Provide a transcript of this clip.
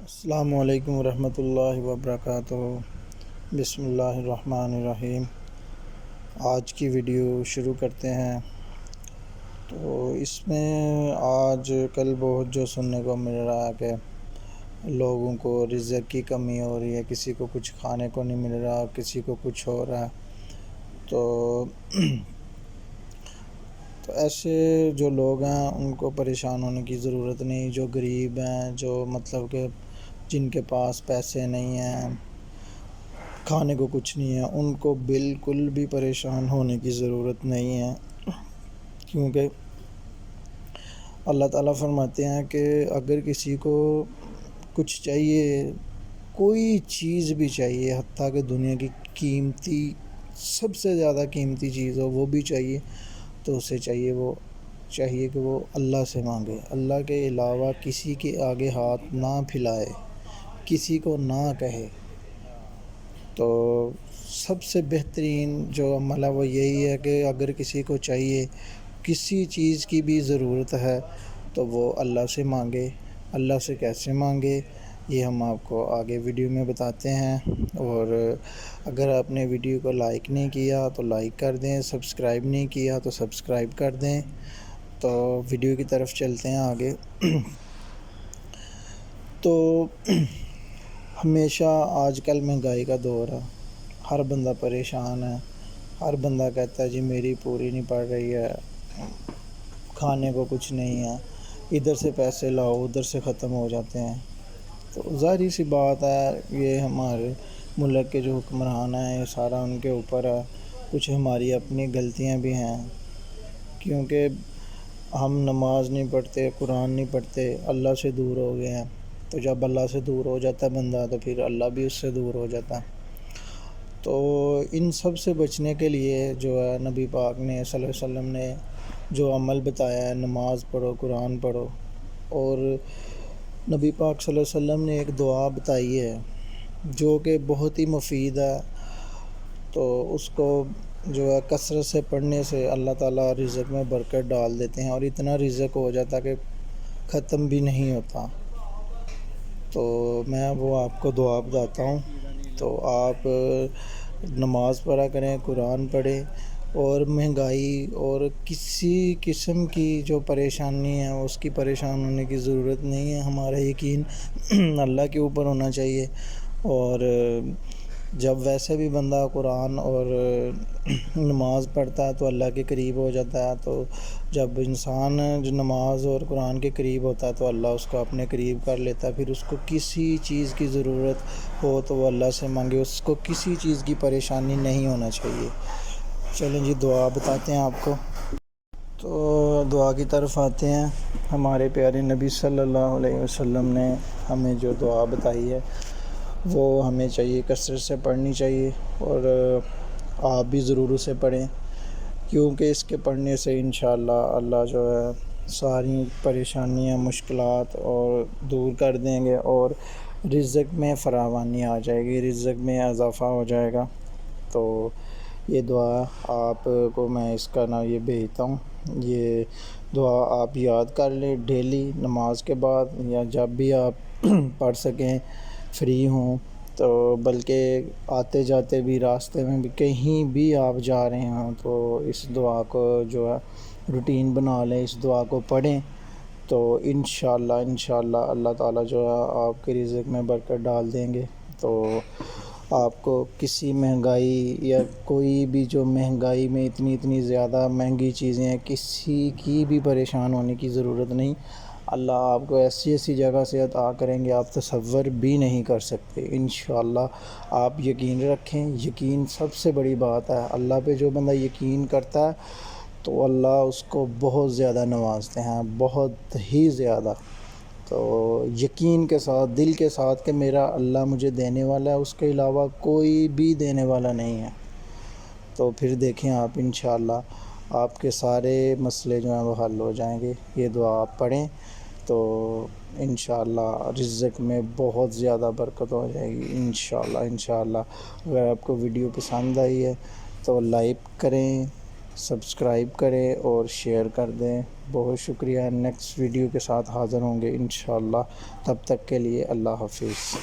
السلام علیکم ورحمۃ اللہ وبرکاتہ۔ بسم اللہ الرحمن الرحیم۔ آج کی ویڈیو شروع کرتے ہیں۔ تو اس میں آج کل بہت جو سننے کو مل رہا ہے کہ لوگوں کو رزق کی کمی ہو رہی ہے، کسی کو کچھ کھانے کو نہیں مل رہا، کسی کو کچھ ہو رہا ہے۔ تو ایسے جو لوگ ہیں ان کو پریشان ہونے کی ضرورت نہیں۔ جو غریب ہیں، جو مطلب کہ جن کے پاس پیسے نہیں ہیں، کھانے کو کچھ نہیں ہے، ان کو بالکل بھی پریشان ہونے کی ضرورت نہیں ہے، کیونکہ اللہ تعالیٰ فرماتے ہیں کہ اگر کسی کو کچھ چاہیے، کوئی چیز بھی چاہیے، حتیٰ کہ دنیا کی قیمتی سب سے زیادہ قیمتی چیز ہو وہ بھی چاہیے، تو اسے چاہیے کہ وہ اللہ سے مانگے، اللہ کے علاوہ کسی کے آگے ہاتھ نہ پھیلائے، کسی کو نہ کہے۔ تو سب سے بہترین جو عمل ہے وہ یہی ہے کہ اگر کسی کو چاہیے، کسی چیز کی بھی ضرورت ہے، تو وہ اللہ سے مانگے۔ اللہ سے کیسے مانگے یہ ہم آپ کو آگے ویڈیو میں بتاتے ہیں۔ اور اگر آپ نے ویڈیو کو لائک نہیں کیا تو لائک کر دیں، سبسکرائب نہیں کیا تو سبسکرائب کر دیں۔ تو ویڈیو کی طرف چلتے ہیں آگے۔ تو ہمیشہ آج کل مہنگائی کا دور ہے، ہر بندہ پریشان ہے، ہر بندہ کہتا ہے جی میری پوری نہیں پڑ رہی ہے، کھانے کو کچھ نہیں ہے، ادھر سے پیسے لاؤ ادھر سے ختم ہو جاتے ہیں۔ تو ظاہری سی بات ہے، یہ ہمارے ملک کے جو حکمران ہیں یہ سارا ان کے اوپر ہے۔ کچھ ہماری اپنی غلطیاں بھی ہیں، کیونکہ ہم نماز نہیں پڑھتے، قرآن نہیں پڑھتے، اللہ سے دور ہو گئے ہیں۔ تو جب اللہ سے دور ہو جاتا ہے بندہ تو پھر اللہ بھی اس سے دور ہو جاتا ہے۔ تو ان سب سے بچنے کے لیے جو ہے نبی پاک نے صلی اللہ علیہ وسلم نے جو عمل بتایا ہے، نماز پڑھو، قرآن پڑھو، اور نبی پاک صلی اللہ علیہ وسلم نے ایک دعا بتائی ہے جو کہ بہت ہی مفید ہے۔ تو اس کو جو ہے کثرت سے پڑھنے سے اللہ تعالیٰ رزق میں برکت ڈال دیتے ہیں، اور اتنا رزق ہو جاتا کہ ختم بھی نہیں ہوتا۔ تو میں وہ آپ کو دعا بتاتا ہوں۔ تو آپ نماز پڑھا کریں، قرآن پڑھیں، اور مہنگائی اور کسی قسم کی جو پریشانی ہے اس کی پریشان ہونے کی ضرورت نہیں ہے۔ ہمارا یقین اللہ کے اوپر ہونا چاہیے۔ اور جب ویسے بھی بندہ قرآن اور نماز پڑھتا ہے تو اللہ کے قریب ہو جاتا ہے۔ تو جب انسان جو نماز اور قرآن کے قریب ہوتا ہے تو اللہ اس کو اپنے قریب کر لیتا ہے۔ پھر اس کو کسی چیز کی ضرورت ہو تو وہ اللہ سے مانگے، اس کو کسی چیز کی پریشانی نہیں ہونا چاہیے۔ چلیں جی دعا بتاتے ہیں آپ کو۔ تو دعا کی طرف آتے ہیں۔ ہمارے پیارے نبی صلی اللہ علیہ وسلم نے ہمیں جو دعا بتائی ہے وہ ہمیں چاہیے کثرت سے پڑھنی چاہیے، اور آپ بھی ضرور اسے پڑھیں، کیونکہ اس کے پڑھنے سے انشاءاللہ اللہ جو ہے ساری پریشانیاں، مشکلات اور دور کر دیں گے، اور رزق میں فراوانی آ جائے گی، رزق میں اضافہ ہو جائے گا۔ تو یہ دعا آپ کو میں اس کا یہ بھیجتا ہوں، یہ دعا آپ یاد کر لیں ڈیلی نماز کے بعد، یا جب بھی آپ پڑھ سکیں، فری ہوں تو، بلکہ آتے جاتے بھی، راستے میں بھی، کہیں بھی آپ جا رہے ہوں تو اس دعا کو جو ہے روٹین بنا لیں، اس دعا کو پڑھیں، تو انشاءاللہ اللہ تعالیٰ جو ہے آپ کے رزق میں برکت ڈال دیں گے۔ تو آپ کو کسی مہنگائی یا کوئی بھی جو مہنگائی میں اتنی زیادہ مہنگی چیزیں ہیں، کسی کی بھی پریشان ہونے کی ضرورت نہیں۔ اللہ آپ کو ایسی جگہ سے عطا کریں گے آپ تصور بھی نہیں کر سکتے۔ انشاءاللہ آپ یقین رکھیں، یقین سب سے بڑی بات ہے۔ اللہ پہ جو بندہ یقین کرتا ہے تو اللہ اس کو بہت زیادہ نوازتے ہیں، بہت ہی زیادہ۔ تو یقین کے ساتھ، دل کے ساتھ کہ میرا اللہ مجھے دینے والا ہے، اس کے علاوہ کوئی بھی دینے والا نہیں ہے۔ تو پھر دیکھیں آپ انشاءاللہ آپ کے سارے مسئلے جو ہیں وہ حل ہو جائیں گے۔ یہ دعا آپ پڑھیں تو انشاءاللہ رزق میں بہت زیادہ برکت ہو جائے گی، انشاءاللہ۔ اگر آپ کو ویڈیو پسند آئی ہے تو لائک کریں، سبسکرائب کریں اور شیئر کر دیں۔ بہت شکریہ۔ نیکسٹ ویڈیو کے ساتھ حاضر ہوں گے انشاءاللہ، تب تک کے لیے اللہ حافظ۔